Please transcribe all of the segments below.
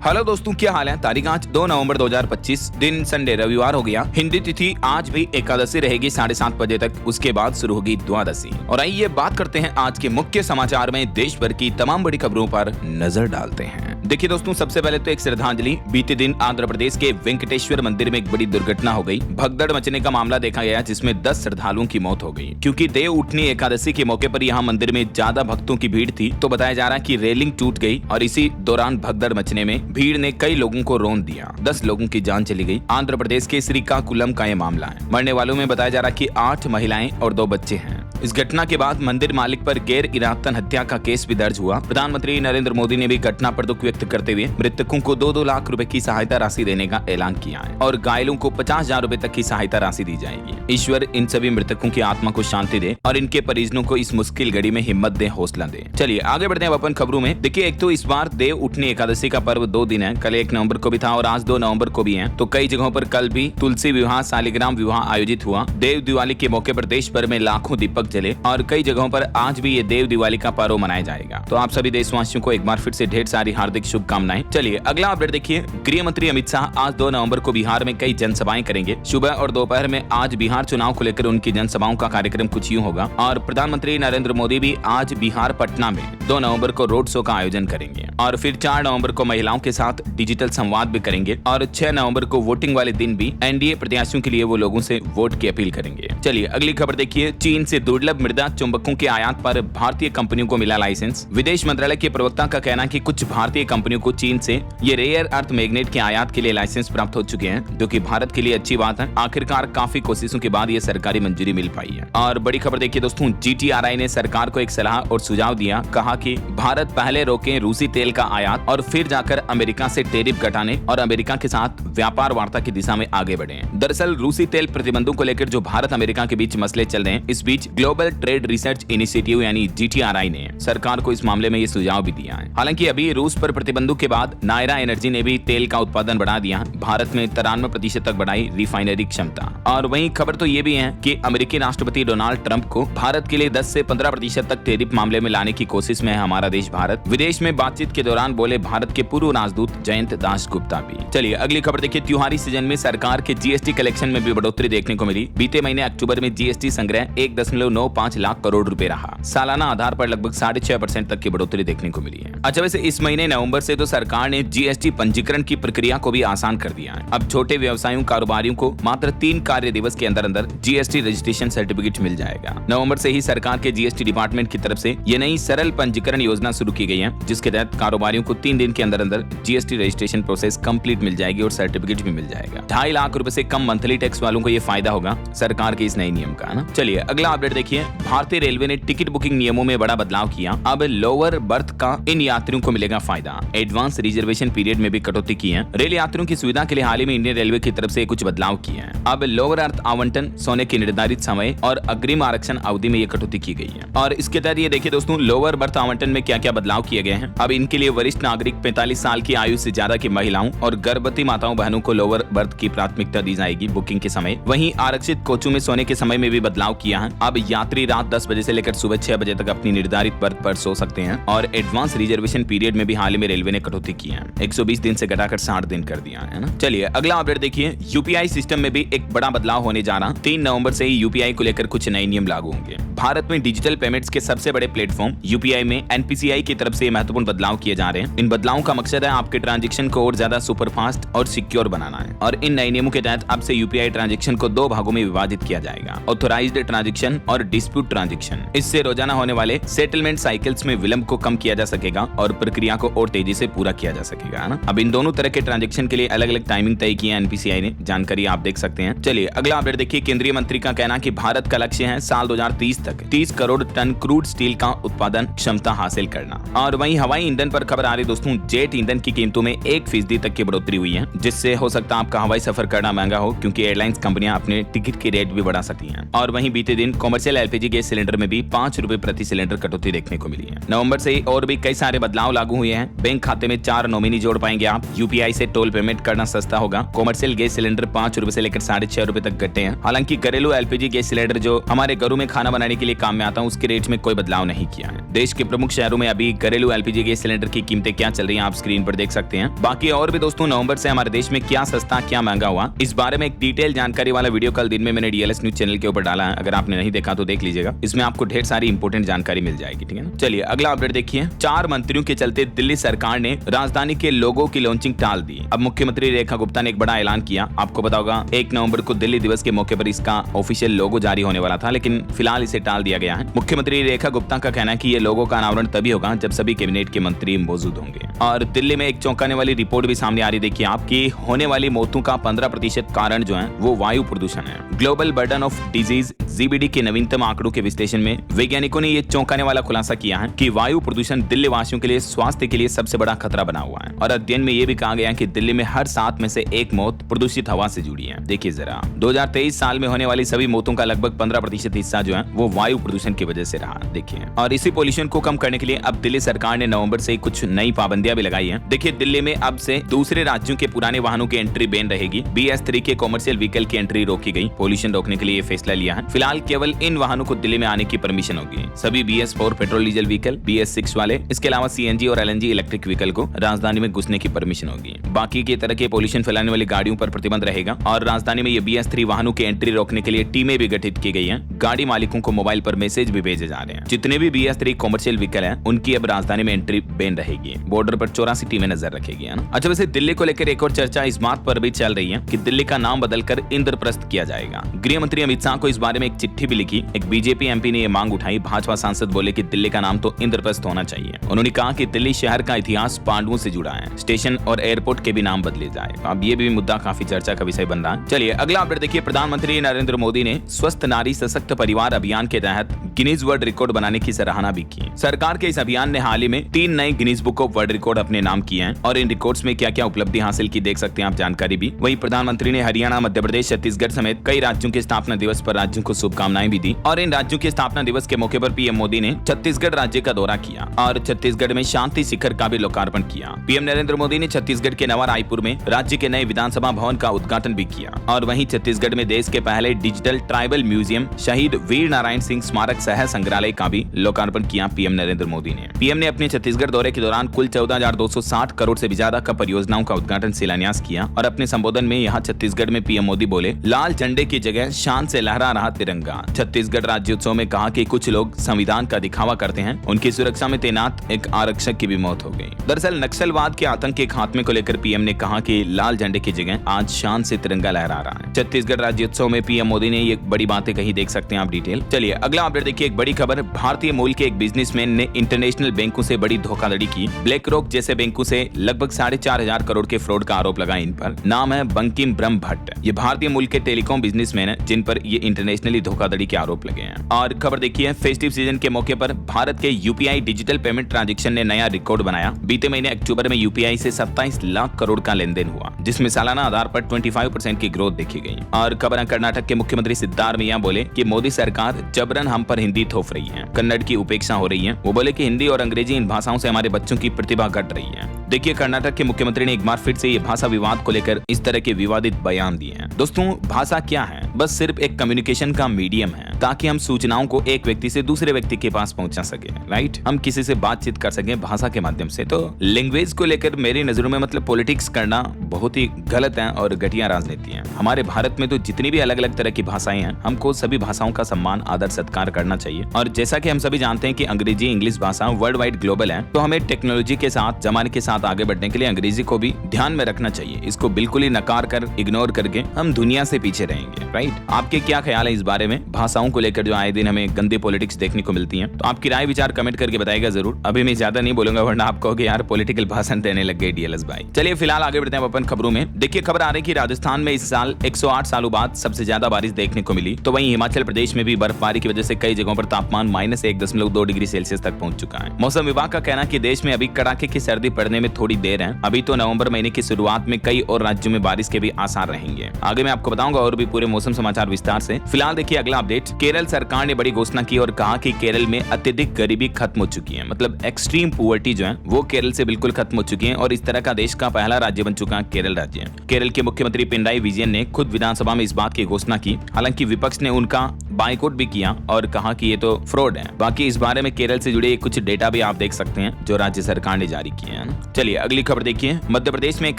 Hello दोस्तों, क्या हाल है। तारीख आज 2 नवंबर 2025, दिन संडे रविवार हो गया। हिंदी तिथि आज भी एकादशी रहेगी 7:30 बजे तक, उसके बाद शुरू होगी द्वादशी। और आइए बात करते हैं आज के मुख्य समाचार में देश भर की तमाम बड़ी खबरों पर नजर डालते हैं। देखिए दोस्तों, सबसे पहले तो एक श्रद्धांजलि। बीते दिन आंध्र प्रदेश के वेंकटेश्वर मंदिर में एक बड़ी दुर्घटना हो गई। भगदड़ मचने का मामला देखा गया जिसमें 10 श्रद्धालुओं की मौत हो गई। क्योंकि देव उठनी एकादशी के मौके पर यहाँ मंदिर में ज्यादा भक्तों की भीड़ थी, तो बताया जा रहा है कि रेलिंग टूट गई और इसी दौरान भगदड़ मचने में भीड़ ने कई लोगों को रौंद दिया। 10 लोगों की जान चली गई। आंध्र प्रदेश के श्रीकाकुलम का यह मामला है। मरने वालों में बताया जा रहा है कि 8 महिलाएं और 2 बच्चे हैं। इस घटना के बाद मंदिर मालिक पर गैर इरादतन हत्या का केस भी दर्ज हुआ। प्रधानमंत्री नरेंद्र मोदी ने भी घटना पर दुख व्यक्त करते हुए मृतकों को 2-2 लाख रुपए की सहायता राशि देने का ऐलान किया है और घायलों को 50,000 रुपए तक की सहायता राशि दी जाएगी। ईश्वर इन सभी मृतकों की आत्मा को शांति दे और इनके परिजनों को इस मुश्किल घड़ी में हिम्मत दे, हौसला दे। चलिए आगे बढ़ते हैं अपन खबरों में। देखिए, एक तो इस बार देव उठनी एकादशी का पर्व 2 दिन है। कल 1 नवंबर को भी था और आज 2 नवंबर को भी है। तो कई जगहों पर कल भी तुलसी विवाह, शालिग्राम विवाह आयोजित हुआ। देव दिवाली के मौके पर देश भर में लाखों दीपक जले और कई जगहों पर आज भी ये देव दिवाली का पर्व मनाया जाएगा। तो आप सभी देशवासियों को एक बार फिर से ढेर सारी हार्दिक शुभकामनाएं। चलिए अगला अपडेट देखिए। गृह मंत्री अमित शाह आज 2 नवंबर को बिहार में कई जनसभाएं करेंगे। सुबह और दोपहर में आज बिहार चुनाव को लेकर उनकी जनसभाओं का कार्यक्रम कुछ यूं होगा। और प्रधानमंत्री नरेंद्र मोदी भी आज बिहार पटना में 2 नवंबर को रोड शो का आयोजन करेंगे और फिर 4 नवंबर को महिलाओं के साथ डिजिटल संवाद भी करेंगे और 6 नवंबर को वोटिंग वाले दिन भी एनडीए प्रत्याशियों के लिए वो लोगों से वोट की अपील करेंगे। चलिए अगली खबर देखिए। चीन से दुर्लभ मृदा चुंबकों के आयात पर भारतीय कंपनियों को मिला लाइसेंस। विदेश मंत्रालय के प्रवक्ता का कहना है कि कुछ भारतीय कंपनियों को चीन से ये रेयर अर्थ मैग्नेट के आयात के लिए लाइसेंस प्राप्त हो चुके हैं, जो कि भारत के लिए अच्छी बात है। आखिरकार काफी कोशिशों के बाद ये सरकारी मंजूरी मिल पाई है। और बड़ी खबर देखिए दोस्तों, जीटीआरआई ने सरकार को एक सलाह और सुझाव दिया। कहा कि भारत पहले रोके रूसी तेल का आयात और फिर जाकर अमेरिका से टैरिफ घटाने और अमेरिका के साथ व्यापार वार्ता की दिशा में आगे बढ़े। दरअसल रूसी तेल प्रतिबंधों को लेकर जो भारत अमेरिका के बीच मसले चल रहे हैं, इस बीच ग्लोबल ट्रेड रिसर्च इनिशिएटिव यानी जीटीआरआई ने सरकार को इस मामले में ये सुझाव भी दिया है। हालांकि अभी रूस पर प्रतिबंधों के बाद नायरा एनर्जी ने भी तेल का उत्पादन बढ़ा दिया। भारत में 93% तक बढ़ाई रिफाइनरी क्षमता। और वहीं खबर तो ये भी है कि अमेरिकी राष्ट्रपति डोनाल्ड ट्रंप को भारत के लिए 10 से 15% तक टैरिफ मामले में लाने की कोशिश में है हमारा देश भारत। विदेश में बातचीत के दौरान बोले भारत के पूर्व राजदूत जयंत दास गुप्ता भी। चलिए अगली खबर देखिए। त्योहारी सीजन में सरकार के जीएसटी कलेक्शन में भी बढ़ोतरी देखने को मिली। बीते महीने अक्टूबर में जीएसटी संग्रह 1.95 लाख करोड़ रुपए रहा। सालाना आधार पर लगभग 6.5% तक की बढ़ोतरी देखने को मिली है। अच्छा, वैसे इस महीने नवंबर से तो सरकार ने जीएसटी पंजीकरण की प्रक्रिया को भी आसान कर दिया है। अब छोटे व्यवसायियों, कारोबारियों को मात्र 3 कार्य दिवस के अंदर अंदर जीएसटी रजिस्ट्रेशन सर्टिफिकेट मिल जाएगा। नवंबर से ही सरकार के जीएसटी डिपार्टमेंट की तरफ से ये नई सरल पंजीकरण योजना शुरू की गई है, जिसके तहत कारोबारियों को 3 दिन के अंदर अंदर जीएसटी रजिस्ट्रेशन प्रोसेस कंप्लीट मिल जाएगी और सर्टिफिकेट भी मिल जाएगा। 2.5 लाख रुपए से कम मंथली टैक्स वालों को ये फायदा होगा सरकार के इस नए नियम का, ना। चलिए अगला अपडेट देखिए। भारतीय रेलवे ने टिकट बुकिंग नियमों में बड़ा बदलाव किया। अब लोअर बर्थ का इन यात्रियों को मिलेगा फायदा। एडवांस रिजर्वेशन पीरियड में भी कटौती की है। रेल यात्रियों की सुविधा के लिए हाल ही में इंडियन रेलवे की तरफ से कुछ बदलाव किए हैं। अब लोअर अर्थ आवंटन, सोने के निर्धारित समय और अग्रिम आरक्षण अवधि में ये कटौती की गई है। और इसके तहत ये देखिए दोस्तों, लोअर बर्थ आवंटन में क्या क्या बदलाव किए गए हैं। अब इनके लिए वरिष्ठ नागरिक, 45 साल की आयु से ज्यादा की महिलाओं और गर्भवती माताओं बहनों को लोअर बर्थ की प्राथमिकता दी जाएगी बुकिंग के समय। वहीं आरक्षित कोचों में सोने के समय में भी बदलाव किया है। अब यात्री रात 10 बजे से लेकर सुबह 6 बजे तक अपनी निर्धारित बर्थ पर सो सकते हैं। और एडवांस रिजर्वेशन पीरियड में भी हाल ही में रेलवे ने कटौती की है। 120 दिन से घटाकर 60 दिन कर दिया है ना। चलिए अगला अपडेट देखिए। यूपीआई सिस्टम में भी एक बड़ा बदलाव होने जा रहा। 3 नवंबर से ही यूपीआई को लेकर कुछ नए नियम लागू होंगे। भारत में डिजिटल पेमेंट्स के सबसे बड़े प्लेटफॉर्म यूपीआई में एनपीसीआई की तरफ से महत्वपूर्ण बदलाव किए जा रहे हैं। इन बदलावों का मकसद है आपके ट्रांजैक्शन को और ज्यादा सुपरफास्ट और सिक्योर बनाना है। और इन नए नियमों के तहत अब से यूपीआई ट्रांजैक्शन को 2 भागों में विभाजित किया जाएगा, ऑथोराइज्ड ट्रांजैक्शन और डिस्प्यूट ट्रांजैक्शन। इससे रोजाना होने वाले सेटलमेंट साइकिल्स में विलंब को कम किया जा सकेगा और प्रक्रिया को और तेजी से पूरा किया जा सकेगा, है ना। अब इन दोनों तरह के ट्रांजैक्शन के लिए अलग अलग टाइमिंग तय की है एनपीसीआई ने। जानकारी आप देख सकते हैं। चलिए अगला अपडेट देखिए। केंद्रीय मंत्री का कहना कि भारत का लक्ष्य है साल 2030 तक 30 करोड़ टन क्रूड स्टील का उत्पादन क्षमता हासिल करना। और वहीं हवाई ईंधन पर खबर आ रही दोस्तों। जेट ईंधन की कीमतों में 1% तक की बढ़ोतरी हुई है, जिससे हो सकता है आपका हवाई सफर करना महंगा हो, क्योंकि एयरलाइंस कंपनियां अपने टिकट के रेट भी बढ़ा सकती हैं। और वहीं बीते दिन कॉमर्शियल एलपीजी गैस सिलेंडर में भी 5 रुपए प्रति सिलेंडर कटौती देखने को मिली है। नवंबर से और भी कई सारे बदलाव लागू हुए हैं। बैंक बैंक खाते में 4 नॉमिनी जोड़ पाएंगे आप। यूपीआई से टोल पेमेंट करना सस्ता होगा। कॉमर्शियल गैस सिलेंडर 5 रुपए से लेकर 6.5 रुपए तक घटे हैं। हालांकि घरेलू एलपीजी गैस सिलेंडर जो हमारे घरों में खाना बनाने के लिए काम में आता है उसके रेट में कोई बदलाव नहीं किया है। देश के प्रमुख शहरों में अभी घरेलू एलपीजी गैस सिलेंडर की कीमतें क्या चल रही हैं आप स्क्रीन पर देख सकते हैं। बाकी और भी दोस्तों नवंबर से हमारे देश में क्या सस्ता क्या महंगा हुआ इस बारे में एक डिटेल जानकारी वाला वीडियो कल दिन में मैंने डीएलएस न्यूज चैनल के ऊपर डाला है। अगर आपने नहीं देखा तो देख लीजिएगा, इसमें आपको ढेर सारी इंपोर्टेंट जानकारी मिल जाएगी। ठीक है ना। चलिए अगला अपडेट देखिए। 4 मंत्रियों के चलते दिल्ली सरकार ने राजधानी के लोगो की लॉन्चिंग टाल दी। अब मुख्यमंत्री रेखा गुप्ता ने एक बड़ा ऐलान किया। आपको पता होगा 1 नवंबर को दिल्ली दिवस के मौके पर इसका ऑफिशियल लोगो जारी होने वाला था, लेकिन फिलहाल इसे टाल दिया गया है। मुख्यमंत्री रेखा गुप्ता का कहना है कि ये लोगो का अनावरण तभी होगा जब सभी कैबिनेट के मंत्री मौजूद होंगे। और दिल्ली में एक चौंकाने वाली रिपोर्ट भी सामने आ रही देखिए आपकी होने वाली मौतों का 15% कारण जो है वो वायु प्रदूषण है। Global burden of disease GBD के नवीनतम आंकड़ों के विश्लेषण में वैज्ञानिकों ने ये चौंकाने वाला खुलासा किया है कि वायु प्रदूषण दिल्ली वासियों के लिए स्वास्थ्य के लिए सबसे बड़ा खतरा बना हुआ है। और अध्ययन में ये भी कहा गया है कि दिल्ली में हर 7 में से 1 मौत प्रदूषित हवा से जुड़ी है। देखिए जरा 2023 साल में होने वाली सभी मौतों का लगभग 15% हिस्सा जो है वो वायु प्रदूषण की वजह से रहा। देखिए और इसी पोल्यूशन को कम करने के लिए अब दिल्ली सरकार ने नवंबर से कुछ नई पाबंदियां भी लगाई है। देखिए दिल्ली में अब से दूसरे राज्यों के पुराने वाहनों की एंट्री बैन रहेगी। BS3 के कॉमर्शियल व्हीकल की एंट्री रोकी गई। पोल्यूशन रोकने के लिए ये फैसला लिया है। फिलहाल केवल इन वाहनों को दिल्ली में आने की परमिशन होगी। सभी BS4 petrol diesel vehicle, BS6 वाले, इसके अलावा CNG और LNG इलेक्ट्रिक व्हीकल को राजधानी में घुसने की परमिशन होगी। बाकी की तरह के पोल्यूशन फैलाने वाली गाड़ियों पर प्रतिबंध रहेगा। और राजधानी में ये BS3 वाहनों की एंट्री रोकने के लिए टीमें भी गठित की गई हैं। गाड़ी मालिकों को मोबाइल पर मैसेज भी भेजे जा रहे हैं। जितने भी BS3 कॉमर्शियल व्हीकल हैं उनकी अब राजधानी में एंट्री बैन रहेगी। बॉर्डर पर 84 टीमें नजर रखेगी, है ना। अच्छा वैसे दिल्ली को लेकर एक और चर्चा इस बात पर भी चल रही है कि दिल्ली का नाम बदलकर इंद्रप्रस्थ किया जाएगा। गृह मंत्री अमित शाह को इस बारे में एक चिट्ठी भी लिखी। एक बीजेपी MP ने यह मांग उठाई। भाजपा सांसद बोले कि दिल्ली का नाम तो इंद्रप्रस्थ होना चाहिए। उन्होंने कहा कि दिल्ली शहर का इतिहास पांडवों से जुड़ा है। स्टेशन और एयरपोर्ट के भी नाम बदले जाए। अब ये भी मुद्दा काफी चर्चा का विषय बन रहा है। चलिए अगला अपडेट देखिए। प्रधानमंत्री नरेंद्र मोदी ने स्वस्थ नारी सशक्त परिवार अभियान के तहत गिनीज वर्ल्ड रिकॉर्ड बनाने की सराहना भी की। सरकार के इस अभियान ने हाल ही में 3 नए Guinness book of world record अपने नाम किए हैं और इन रिकॉर्ड्स में क्या क्या उपलब्धि हासिल की देख सकते हैं आप जानकारी भी। वहीं प्रधानमंत्री ने हरियाणा, मध्य प्रदेश, छत्तीसगढ़ समेत कई राज्यों के स्थापना दिवस पर राज्यों को शुभकामनाएं भी दी। और इन राज्यों के स्थापना दिवस के मौके पर PM मोदी ने छत्तीसगढ़ राज्य का दौरा किया और छत्तीसगढ़ में शांति शिखर का भी लोकार्पण किया। PM नरेंद्र मोदी ने छत्तीसगढ़ के नवा रायपुर में राज्य के नए विधानसभा भवन का उद्घाटन भी किया। और वहीं छत्तीसगढ़ में देश के पहले डिजिटल ट्राइबल म्यूजियम शहीद वीर नारायण सिंह स्मारक सह संग्रहालय का भी लोकार्पण किया PM नरेंद्र मोदी ने। PM ने अपने छत्तीसगढ़ दौरे के दौरान कुल 14,260 करोड़ से भी ज्यादा का परियोजनाओं का उद्घाटन शिलान्यास किया। और अपने संबोधन में यहाँ छत्तीसगढ़ में PM मोदी बोले, लाल झंडे की जगह शान से लहरा रहा तिरंगा। छत्तीसगढ़ राज्योत्सव में कहा कि कुछ लोग संविधान का दिखावा करते हैं। उनकी सुरक्षा में तैनात एक आरक्षक की भी मौत हो गई। दरअसल नक्सलवाद के आतंक के खात्मे को लेकर PM ने कहा कि लाल झंडे की जगह आज शान से तिरंगा लहरा रहा है। छत्तीसगढ़ राज्योत्सव में PM मोदी ने ये बड़ी बातें कही, देख सकते हैं आप डिटेल। चलिए अगला अपडेट देखिए। एक बड़ी खबर, भारतीय मूल के एक बिजनेसमैन ने इंटरनेशनल बैंकों से बड़ी धोखाधड़ी की। ब्लैक रॉक जैसे बैंकों से लगभग 4,500 करोड़ के फ्रॉड का आरोप लगा इन पर। नाम है बंकिम ब्रह्म भट्ट। ये भारतीय मूल के टेलीकॉम बिजनेसमैन है जिन पर ये इंटरनेशनली धोखाधड़ी के आरोप लगे हैं। और खबर देखिए, फेस्टिव सीजन के मौके पर भारत के UPI डिजिटल पेमेंट ट्रांजैक्शन ने नया रिकॉर्ड बनाया। बीते महीने अक्टूबर में UPI से 27 लाख करोड़ का लेन देन हुआ, जिसमें सालाना आधार पर 25% की ग्रोथ देखी गई। और खबर है, कर्नाटक के मुख्यमंत्री सिद्धारमैया बोले कि मोदी सरकार जबरन हम पर हिंदी थोप रही है, कन्नड़ की उपेक्षा हो रही है। वो बोले कि हिंदी और अंग्रेजी इन भाषाओं से हमारे बच्चों की प्रतिभा घट रही है। देखिए कर्नाटक के मुख्यमंत्री ने एक बार फिर से ये भाषा विवाद को लेकर इस तरह के विवादित बयान दिए हैं। दोस्तों भाषा क्या है? बस सिर्फ एक कम्युनिकेशन का मीडियम है ताकि हम सूचनाओं को एक व्यक्ति से दूसरे व्यक्ति के पास पहुंचा सके, राइट। हम किसी से बातचीत कर सके भाषा के माध्यम से। तो लैंग्वेज को लेकर मेरी नजरों में मतलब पॉलिटिक्स करना बहुत ही गलत है और घटिया राजनीति है। हमारे भारत में तो जितनी भी अलग अलग तरह की भाषाएं हैं, हमको सभी भाषाओं का सम्मान, आदर, सत्कार करना चाहिए। और जैसा कि हम सभी जानते हैं कि अंग्रेजी, इंग्लिश भाषा वर्ल्ड वाइड ग्लोबल है, तो हमें टेक्नोलॉजी के साथ, जमाने के साथ आगे बढ़ने के लिए अंग्रेजी को भी ध्यान में रखना चाहिए। इसको बिल्कुल ही नकार कर, इग्नोर करके हम दुनिया से पीछे रहेंगे, राइट। आपके क्या ख्याल है इस बारे में? भाषाओं को लेकर जो आए दिन हमें गंदी पॉलिटिक्स देखने को मिलती है, तो आपकी राय विचार कमेंट करके बताइएगा जरूर। अभी मैं ज्यादा नहीं बोलूंगा वरना आप कहोगे यार पॉलिटिकल भाषण देने लग गए DLS भाई। चलिए फिलहाल आगे बढ़ते हैं अपन खबरों में। देखिए खबर आ रही है कि राजस्थान में इस साल 108 सालों बाद सबसे ज्यादा बारिश देखने को मिली। तो वहीं हिमाचल प्रदेश में भी बर्फबारी की वजह से कई जगहों पर तापमान -1.2 डिग्री सेल्सियस तक पहुंच चुका है। मौसम विभाग का कहना है कि देश में अभी कड़ाके की सर्दी पड़ने में थोड़ी देर है। अभी तो नवंबर महीने की शुरुआत में कई और राज्यों में बारिश के भी आसार रहेंगे। आगे मैं आपको बताऊंगा और भी पूरे मौसम समाचार विस्तार से। फिलहाल देखिए अगला अपडेट। केरल सरकार ने बड़ी घोषणा की और कहा कि केरल में अत्यधिक गरीबी खत्म हो चुकी है, मतलब एक्सट्रीम पुअर्टी जो है वो केरल से बिल्कुल खत्म हो चुकी है और इस तरह का देश का पहला राज्य बन चुका है केरल राज्य। केरल के मुख्यमंत्री पिनराई विजयन ने खुद विधानसभा में इस बात की घोषणा की। हालांकि विपक्ष ने उनका बाइकआउट भी किया और कहा कि ये तो फ्रॉड है। बाकी इस बारे में केरल से जुड़े कुछ डेटा भी आप देख सकते हैं जो राज्य सरकार ने जारी किए हैं। चलिए अगली खबर देखिए। मध्य प्रदेश में एक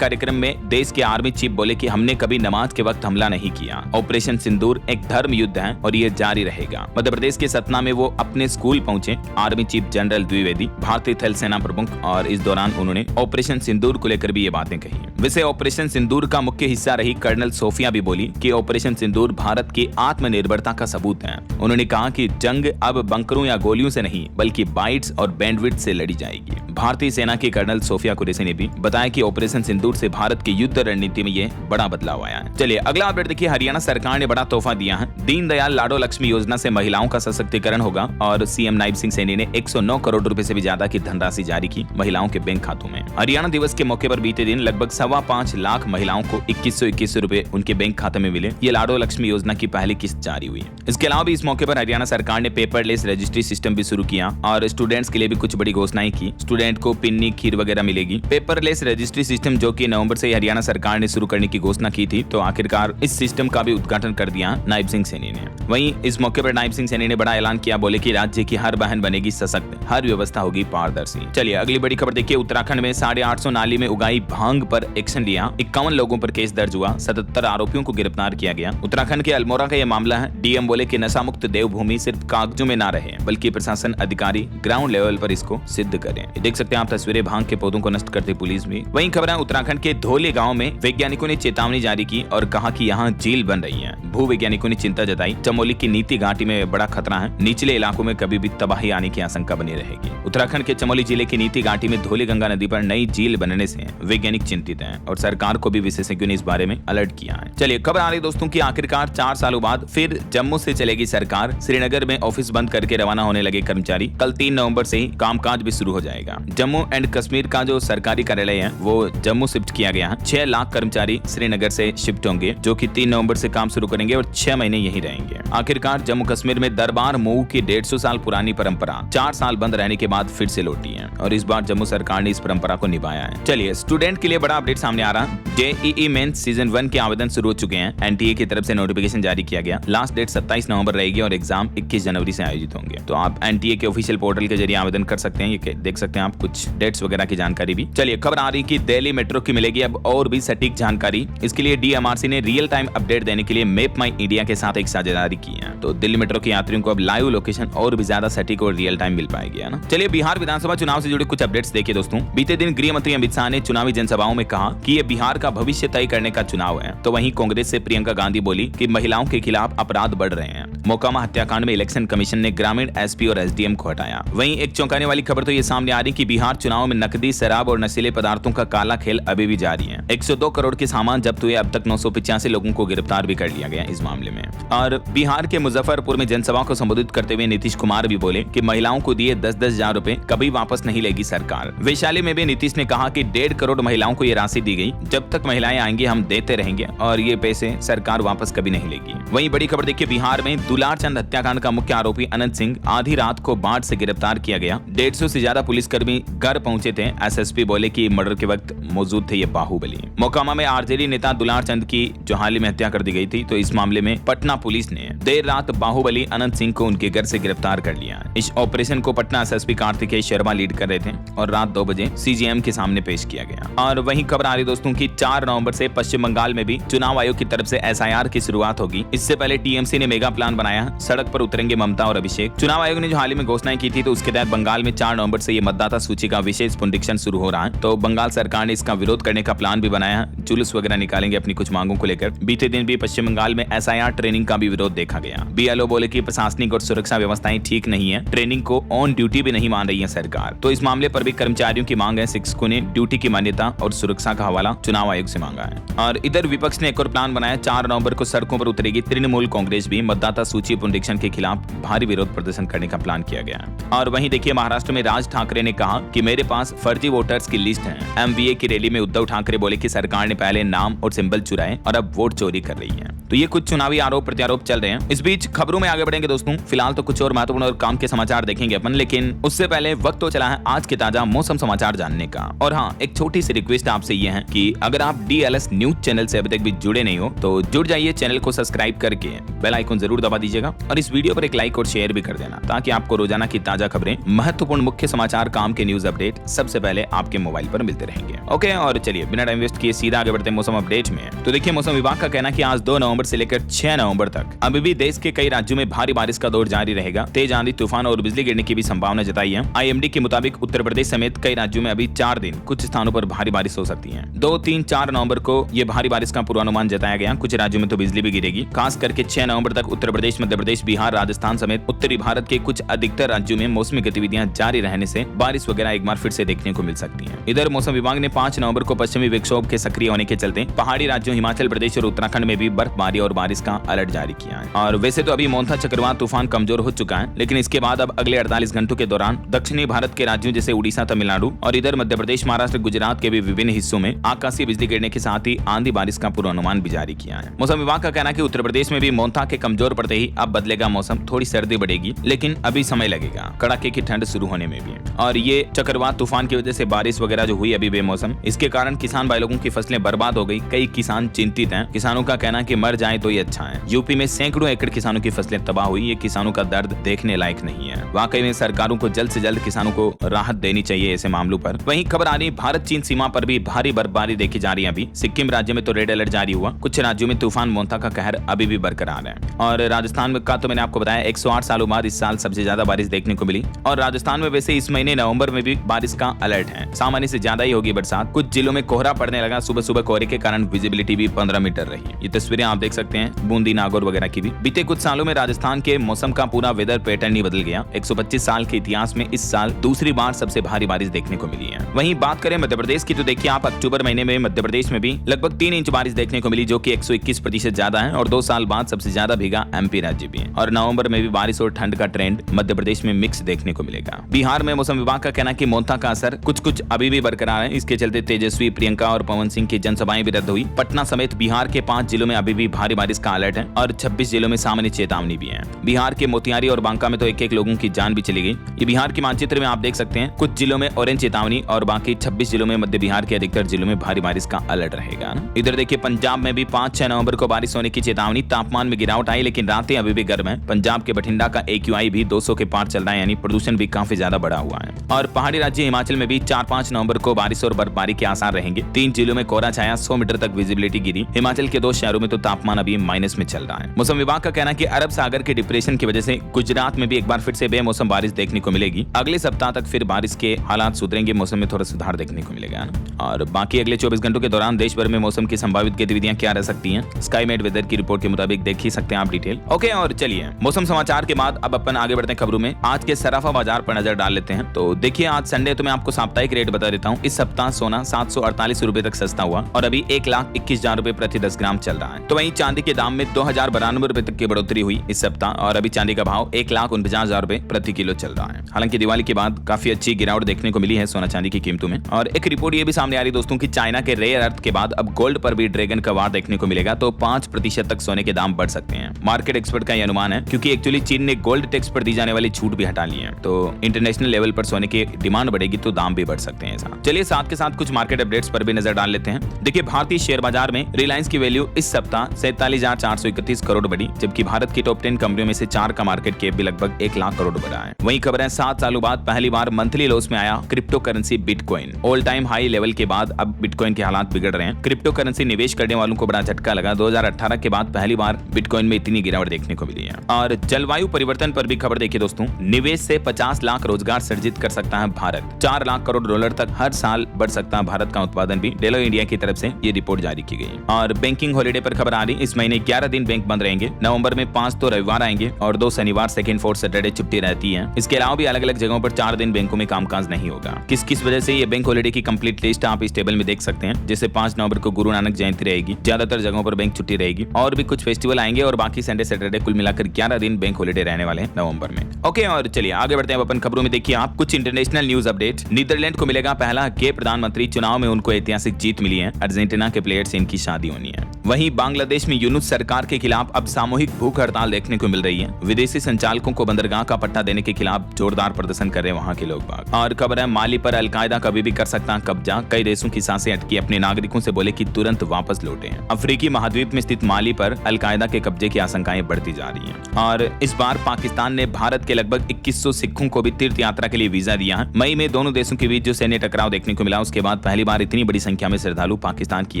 कार्यक्रम में देश के आर्मी चीफ बोले कि हमने कभी नमाज के वक्त हमला नहीं किया। ऑपरेशन सिंदूर एक धर्म युद्ध है और ये जारी रहेगा। मध्य प्रदेश के सतना में वो अपने स्कूल पहुंचे आर्मी चीफ जनरल द्विवेदी, भारतीय थल सेना प्रमुख, और इस दौरान उन्होंने ऑपरेशन सिंदूर को लेकर भी ये बातें कही। वैसे ऑपरेशन सिंदूर का मुख्य हिस्सा रही कर्नल सोफिया भी बोली कि ऑपरेशन सिंदूर भारत की आत्मनिर्भरता का सबूत है। उन्होंने कहा कि जंग अब बंकरों या गोलियों से नहीं बल्कि बाइट्स और बैंडविड्थ से लड़ी जाएगी। भारतीय सेना के कर्नल सोफिया कुरैशी ने भी बताया कि ऑपरेशन सिंदूर से भारत की युद्ध रणनीति में ये बड़ा बदलाव आया है। चलिए अगला अपडेट देखिए। हरियाणा सरकार ने बड़ा तोहफा दिया है। दीनदयाल लाडो लक्ष्मी योजना से महिलाओं का सशक्तिकरण होगा और सीएम नायब सिंह सैनी ने 109 करोड़ रुपए से भी ज्यादा की धनराशि जारी की महिलाओं के बैंक खातों में। हरियाणा दिवस के मौके पर बीते दिन लगभग 5.25 लाख महिलाओं को 2121 रुपए उनके बैंक खाते में मिले। ये लाडो लक्ष्मी योजना की पहली किस्त जारी हुई। इसके अलावा भी इस मौके पर हरियाणा सरकार ने पेपरलेस रजिस्ट्री सिस्टम भी शुरू किया और स्टूडेंट्स के लिए भी कुछ बड़ी घोषणाएं की। स्टूडेंट को पिन्नी, खीर वगैरह मिलेगी। पेपरलेस रजिस्ट्री सिस्टम जो कि नवंबर से हरियाणा सरकार ने शुरू करने की घोषणा की थी, तो आखिरकार इस सिस्टम का भी उद्घाटन कर दिया नायब सिंह सैनी ने। वहीं इस मौके पर नायब सिंह सैनी ने बड़ा ऐलान किया, बोले कि राज्य की हर बहन बनेगी सशक्त, हर व्यवस्था होगी पारदर्शी। चलिए अगली बड़ी खबर देखिए। उत्तराखंड में 850 नाली में उगाई भांग पर एक्शन लिया। 51 लोगों पर केस दर्ज हुआ। 77 आरोपियों को गिरफ्तार किया गया। उत्तराखंड के अल्मोड़ा का यह मामला है। डीएम बोले कि नशा मुक्त देवभूमि सिर्फ कागजों में ना रहे बल्कि प्रशासन अधिकारी ग्राउंड लेवल पर इसको सिद्ध करें। देख सकते हैं आप तस्वीरें भांग के पौधों को नष्ट करती पुलिस भी। वहीं खबर है उत्तराखंड के धोले गांव में वैज्ञानिकों ने चेतावनी जारी की और कहा कि यहाँ झील बन रही है। भू वैज्ञानिकों ने चिंता जताई। चमोली की नीति घाटी में बड़ा खतरा है। निचले इलाकों में कभी भी तबाही आने की आशंका बनी रहेगी। उत्तराखंड के चमोली जिले की नीति घाटी में धोले गंगा नदी पर नई झील बनने से वैज्ञानिक चिंतित हैं और सरकार को भी विशेषज्ञों ने इस बारे में अलर्ट किया है। चलिए खबर आ रही दोस्तों की आखिरकार 4 सालों बाद फिर जम्मू से चलेगी सरकार। श्रीनगर में ऑफिस बंद करके रवाना होने लगे कर्मचारी। कल 3 नवंबर से ही कामकाज भी शुरू हो जाएगा। जम्मू एंड कश्मीर का जो सरकारी कार्यालय है वो जम्मू शिफ्ट किया गया है। 6 लाख कर्मचारी श्रीनगर से शिफ्ट होंगे जो कि 3 नवंबर से काम शुरू करेंगे और 6 महीने यहीं रहेंगे। आखिरकार जम्मू कश्मीर में दरबार मूव की 150 साल पुरानी परंपरा 4 साल बंद रहने के बाद फिर से लौटी है और इस बार जम्मू सरकार ने इस परंपरा को निभाया है। चलिए स्टूडेंट के लिए बड़ा अपडेट सामने आ रहा। जेईई मेंस सीजन 1 के आवेदन शुरू हो चुके हैं। एनटीए की तरफ से नोटिफिकेशन जारी किया गया। लास्ट डेट 27 नवंबर रहेगी और एग्जाम 21 जनवरी से आयोजित होंगे। तो आप एनटीए के ऑफिशियल पोर्टल के जरिए आवेदन कर सकते हैं। ये देख सकते हैं आप कुछ डेट्स वगैरह की जानकारी भी। चलिए खबर आ रही कि दिल्ली मेट्रो की मिलेगी अब और भी सटीक जानकारी। इसके लिए डीएमआरसी ने रियल टाइम अपडेट देने के लिए मैप माई इंडिया के साथ एक साझेदारी की है। तो दिल्ली मेट्रो के यात्रियों को अब लाइव लोकेशन और भी ज्यादा सटीक और रियल टाइम मिल पाएगी, है ना। चलिए बिहार विधानसभा चुनाव से जुड़े कुछ अपडेट्स देखिए दोस्तों। बीते दिन गृह मंत्री अमित शाह ने चुनावी जनसभाओं में कहा कि ये बिहार का भविष्य तय करने का चुनाव है। तो वहीं कांग्रेस से प्रियंका गांधी बोली कि महिलाओं के खिलाफ अपराध बढ़ रहे हैं। मोकामा हत्याकांड में इलेक्शन कमीशन ने ग्रामीण एसपी और एसडीएम को हटाया। वहीं एक चौंकाने वाली खबर तो ये सामने आ रही कि बिहार चुनाव में नकदी, शराब और नशीले पदार्थों का काला खेल अभी भी जारी है। 102 करोड़ के सामान जब्त हुए। अब तक 985 लोगों को गिरफ्तार भी कर लिया गया इस मामले में। और बिहार के मुजफ्फरपुर में जनसभा को संबोधित करते हुए नीतीश कुमार भी बोले कि महिलाओं को दिए 10-10 हजार रुपए कभी वापस नहीं लेगी सरकार। वैशाली में भी नीतीश ने कहा कि 1.5 करोड़ महिलाओं को ये राशि दी गई। जब तक महिलाएं आएंगी हम देते रहेंगे और ये पैसे सरकार वापस कभी नहीं लेगी। वहीं बड़ी खबर देखिए, बिहार में दुलार चंद हत्याकांड का मुख्य आरोपी अनंत सिंह आधी रात को बाढ़ से गिरफ्तार किया गया। 150 से ज्यादा पुलिसकर्मी घर पहुंचे थे। एसएसपी बोले कि मर्डर के वक्त मौजूद थे ये बाहुबली। मोकामा में आरजेडी नेता दुलार चंद की जो हाल ही में हत्या कर दी गई थी, तो इस मामले में पटना पुलिस ने देर रात बाहुबली अनंत सिंह को उनके घर से गिरफ्तार कर लिया। इस ऑपरेशन को पटना एसएसपी कार्तिकेय शर्मा लीड कर रहे थे और रात 2 बजे सीजीएम के सामने पेश किया गया। और वहीं खबर आ रही दोस्तों की 4 नवंबर से पश्चिम बंगाल में भी चुनाव आयोग की तरफ से एसआईआर की शुरुआत होगी। इससे पहले टीएमसी ने मेगा प्लान बनाया। सड़क पर उतरेंगे ममता और अभिषेक। चुनाव आयोग ने जो हाल ही में घोषणाएं की थी, तो उसके तहत बंगाल में 4 नवंबर से ये मतदाता सूची का विशेष पुनरीक्षण शुरू हो रहा है। तो बंगाल सरकार ने इसका विरोध करने का प्लान भी बनाया है। जुलूस वगैरह निकालेंगे अपनी कुछ मांगों को लेकर। बीते दिन भी पश्चिम बंगाल में एसआईआर ट्रेनिंग का भी विरोध देखा गया। बीएलओ बोले कि प्रशासनिक और सुरक्षा व्यवस्थाएं ठीक नहीं है। ट्रेनिंग को ऑन ड्यूटी भी नहीं मान रही है सरकार। तो इस मामले पर भी कर्मचारियों की मांग है। शिक्षकों ने ड्यूटी की मान्यता और सुरक्षा का हवाला चुनाव आयोग से मांगा है। और इधर विपक्ष ने एक और प्लान बनाया। 4 नवंबर को सड़कों पर उतरेगी तृणमूल कांग्रेस भी। मतदाता सूची पुनरीक्षण के खिलाफ भारी विरोध प्रदर्शन करने का प्लान किया गया है। और वहीं देखिए महाराष्ट्र में राज ठाकरे ने कहा कि मेरे पास फर्जी वोटर्स की लिस्ट है। MVA की रैली में उद्धव ठाकरे बोले कि सरकार ने पहले नाम और सिंबल चुराए और अब वोट चोरी कर रही है। तो ये कुछ चुनावी आरोप प्रत्यारोप चल रहे हैं। इस बीच खबरों में आगे बढ़ेंगे दोस्तों। फिलहाल तो कुछ और महत्वपूर्ण और काम के समाचार देखेंगे अपन, लेकिन उससे पहले वक्त तो चला है आज के ताजा मौसम समाचार जानने का। और हाँ, एक छोटी सी रिक्वेस्ट आपसे ये है कि अगर आप DLS न्यूज चैनल से अभी तक भी जुड़े नहीं हो तो जुड़ जाइए, चैनल को सब्सक्राइब करके बेल आइकन जरूर दबा दीजिएगा और इस वीडियो पर एक लाइक और शेयर भी कर देना, ताकि आपको रोजाना की ताजा खबरें, महत्वपूर्ण मुख्य समाचार, काम के न्यूज अपडेट सबसे पहले आपके मोबाइल पर मिलते रहेंगे। ओके, और चलिए बिना टाइम वेस्ट किए सीधा आगे बढ़ते हैं मौसम अपडेट में। तो देखिए मौसम विभाग का कहना है कि आज 2 नवंबर से लेकर 6 नवंबर तक अभी भी देश के कई राज्यों में भारी बारिश का दौर जारी रहेगा। तेज आंधी, तूफान और बिजली गिरने की भी संभावना जताई है। IMD के मुताबिक उत्तर प्रदेश समेत कई राज्यों में अभी 4 दिन कुछ स्थानों पर भारी बारिश हो सकती है। 2, 3, 4 नवंबर को ये भारी बारिश का पूर्वानुमान जताया गया। कुछ राज्यों में तो बिजली भी गिरेगी। खास करके 6 नवंबर तक उत्तर प्रदेश, मध्य प्रदेश, बिहार, राजस्थान समेत उत्तरी भारत के कुछ अधिकतर राज्यों में मौसमी गतिविधियां जारी रहने से बारिश वगैरह एक बार फिर से देखने को मिल सकती है। इधर मौसम विभाग ने 5 नवंबर को पश्चिमी विक्षोभ के सक्रिय होने के चलते पहाड़ी राज्यों हिमाचल प्रदेश और उत्तराखंड में भी बर्फबारी और बारिश का अलर्ट जारी किया है। और वैसे तो अभी मोन्था चक्रवात तूफान कमजोर हो चुका है, लेकिन इसके बाद अब अगले 48 घंटों के दौरान दक्षिणी भारत के राज्यों जैसे उड़ीसा, तमिलनाडु और इधर मध्य प्रदेश, महाराष्ट्र, गुजरात के भी विभिन्न हिस्सों में आकाशीय बिजली गिरने के साथ ही आंधी बारिश का पूर्वानुमान भी जारी किया है। मौसम विभाग का कहना है कि उत्तर प्रदेश में भी मोन्था के कमजोर पड़ते ही अब बदलेगा मौसम, थोड़ी सर्दी बढ़ेगी, लेकिन अभी समय लगेगा कड़ाके की ठंड शुरू होने में भी। और ये चक्रवात तूफान की वजह से बारिश वगैरह जो हुई अभी बेमौसम, इसके कारण किसान भाई लोगों की फसलें बर्बाद हो गई। कई किसान चिंतित हैं। किसानों का कहना है कि मर जाए तो ये अच्छा है। यूपी में सैकड़ों एकड़ किसानों की फसलें तबाह हुई। ये किसानों का दर्द देखने लायक नहीं है। वाकई में सरकारों को जल्द से जल्द किसानों को राहत देनी चाहिए ऐसे मामलों पर। वहीं खबर आ रही भारत चीन सीमा पर भी भारी बर्फबारी देखी जा रही है। अभी सिक्किम राज्य में तो रेड अलर्ट जारी हुआ। कुछ राज्यों में तूफान मोन्था का कहर अभी भी बरकरार है। और राजस्थान में का तो मैंने आपको बताया 108 सालों बाद इस साल सबसे ज्यादा बारिश देखने को मिली। और राजस्थान में वैसे इस महीने नवंबर में भी बारिश का अलर्ट है। सामान्य से ज्यादा ही होगी बरसात। कुछ जिलों में कोहरा पड़ने लगा। सुबह सुबह कोहरे के कारण विजिबिलिटी भी 15 मीटर रही। ये तस्वीरें आप देख सकते हैं बूंदी, नागौर वगैरह की भी। बीते कुछ सालों में राजस्थान के मौसम का पूरा वेदर पैटर्न ही बदल गया। 125 साल के इतिहास में इस साल दूसरी बार सबसे भारी बारिश देखने को मिली है। वहीं बात करें मध्य प्रदेश की तो देखिए आप अक्टूबर महीने में मध्य प्रदेश में भी लगभग 3 इंच बारिश देखने को मिली, जो कि 121% ज्यादा है। और 2 साल बाद सबसे ज्यादा भीगा MP राज्य भी है। और नवंबर में भी बारिश और ठंड का ट्रेंड मध्य प्रदेश में मिक्स देखने को मिलेगा। बिहार में मौसम विभाग का कहना है कि मोन्था का असर कुछ अभी भी बरकरार है। इसके चलते तेजस्वी, प्रियंका और पवन सिंह की जनसभाएं भी रद्द हुई। पटना समेत बिहार के 5 जिलों में अभी भी भारी बारिश का अलर्ट है और 26 जिलों में सामान्य चेतावनी भी है। बिहार के मोतिहारी और बांका में तो एक लोगों की जान भी चली गई। ये बिहार के मानचित्र में आप देख सकते हैं। कुछ जिलों में ऑरेंज चेतावनी और बाकी 26 जिलों में मध्य बिहार के अधिकतर जिलों में भारी बारिश का अलर्ट रहेगा। इधर देखिए पंजाब में भी 5-6 नवंबर को बारिश होने की चेतावनी। तापमान में गिरावट आई, लेकिन रातें अभी भी गर्म है। पंजाब के बठिंडा का AQI भी 200 के पार चल रहा है, यानी प्रदूषण भी काफी ज्यादा बढ़ा हुआ है। और पहाड़ी राज्य हिमाचल में भी 4-5 नवंबर को बारिश और बर्फबारी के आसार रहेंगे। 3 जिलों में कोहरा छाया, 100 मीटर तक विजिबिलिटी गिरी। हिमाचल के 2 शहरों में तो तापमान अभी माइनस में चल रहा है। मौसम विभाग का कहना है कि अरब सागर के डिप्रेशन की वजह से गुजरात में भी एक बार फिर से बेमौसम बारिश देखने को मिलेगी। अगले सप्ताह तक फिर बारिश के हालात सुधरेंगे, मौसम में थोड़ा सुधार देखने को मिलेगा। और बाकी अगले 24 घंटों के दौरान देश भर में मौसम की संभावित गतिविधियां क्या रह सकती हैं, स्काईमेट वेदर की रिपोर्ट के मुताबिक देख ही सकते हैं आप डिटेल। ओके, और चलिए मौसम समाचार के बाद अब अपन आगे बढ़ते हैं खबरों में। आज के सराफा बाजार पर नजर डाल लेते हैं। तो देखिए आज संडे, तो मैं आपको साप्ताहिक रेट बता देता हूँ। इस सप्ताह सोना 748 रुपए तक सस्ता हुआ और अभी 1,21,000 रुपए प्रति 10 ग्राम चल रहा है। तो वहीं चांदी के दाम में 2,092 रुपए तक की बढ़ोतरी हुई इस सप्ताह और अभी चांदी का भाव 1,49,000 रुपए प्रति किलो चल रहा है। हालांकि दिवाली के बाद काफी अच्छी गिरावट देखने को मिली है सोना चांदी की कीमतों में। और एक रिपोर्ट ये भी सामने आ रही दोस्तों की चाइना के रेयर अर्थ के बाद अब गोल्ड पर भी ड्रैगन का वार देखने को मिलेगा, तो 5% तक सोने के दाम बढ़ सकते हैं। मार्केट एक्सपर्ट का यह अनुमान है, क्योंकि एक्चुअली चीन ने गोल्ड टैक्स पर दी जाने वाली छूट भी हटा ली है। तो इंटरनेशनल लेवल पर सोने की डिमांड बढ़ेगी तो दाम भी बढ़ सकते हैं। ऐसा चलिए साथ के साथ कुछ मार्केट अपडेट्स पर भी नजर डाल लेते हैं। देखिए भारतीय शेयर बाजार में रिलायंस की वैल्यू इस सप्ताह 47,431 करोड़ बढ़ी, जबकि भारत की टॉप 10 कंपनियों में से 4 का मार्केट कैप भी लगभग 1 लाख करोड़ बढ़ा है। वहीं खबर है 7 सालों बाद पहली बार मंथली लॉस में आया crypto currency bitcoin. All time high level के बाद अब बिटकॉइन के हालात बिगड़ रहे हैं। क्रिप्टो करेंसी निवेश करने वालों को बड़ा झटका लगा। 2018 के बाद पहली बार बिटकॉइन में इतनी गिरावट देखने को मिली है। और जलवायु परिवर्तन पर भी खबर देखिए दोस्तों। निवेश से 50 लाख रोजगार सृजित कर सकता है भारत। 4 लाख करोड़ डॉलर तक हर साल बढ़ सकता है भारत का उत्पादन भी। डेलो इंडिया की तरफ से ये रिपोर्ट जारी की गई। और बैंकिंग हॉलिडे पर खबर आ रही, इस महीने 11 दिन बैंक बंद रहेंगे। नवंबर में 5 तो रविवार आएंगे और 2 शनिवार, सेकंड, फोर्थ सैटरडे छुट्टी रहती है। इसके अलावा भी अलग अलग जगहों पर 4 दिन बैंकों में कामकाज नहीं होगा। किस किस वजह से ये बैंक हॉलिडे की कंप्लीट लिस्ट आप इस टेबल में देख सकते हैं। जैसे 5 नवंबर को गुरु नानक जयंती रहेगी, ज्यादातर जगहों पर बैंक छुट्टी रहेगी। और भी कुछ फेस्टिवल आएंगे और बाकी संडे सैटरडे, कुल मिलाकर 11 दिन बैंक हॉलिडे रहने वाले हैं नवंबर में। ओके, और चलिए आगे बढ़ते हैं अपन खबरों में। देखिए आप कुछ इंटरनेशनल न्यूज अपडेट। नीदरलैंड को मिलेगा पहला गे प्रधानमंत्री, चुनाव में उनको ऐतिहासिक जीत मिली है। अर्जेंटीना के प्लेयर से इनकी शादी होनी है। वहीं बांग्लादेश में यूनुस सरकार के खिलाफ अब सामूहिक भूख हड़ताल देखने को मिल रही है। विदेशी संचालकों को बंदरगाह का पट्टा देने के खिलाफ जोरदार प्रदर्शन कर रहे हैं वहां के लोग बाग। और खबर है माली पर अलकायदा कभी भी कर सकता है कब्जा, कई देशों की सांसें अटकी, अपने नागरिकों से बोले कि तुरंत वापस लौटे। अफ्रीकी महाद्वीप में स्थित माली पर अलकायदा के कब्जे की आशंकाएं बढ़ती जा रही हैं। और इस बार पाकिस्तान ने भारत के लगभग 2100 सिखों को भी तीर्थ यात्रा के लिए वीजा दिया है। मई में दोनों देशों के बीच जो सैन्य टकराव देखने को मिला, उसके बाद पहली बार इतनी बड़ी संख्या में श्रद्धालु पाकिस्तान की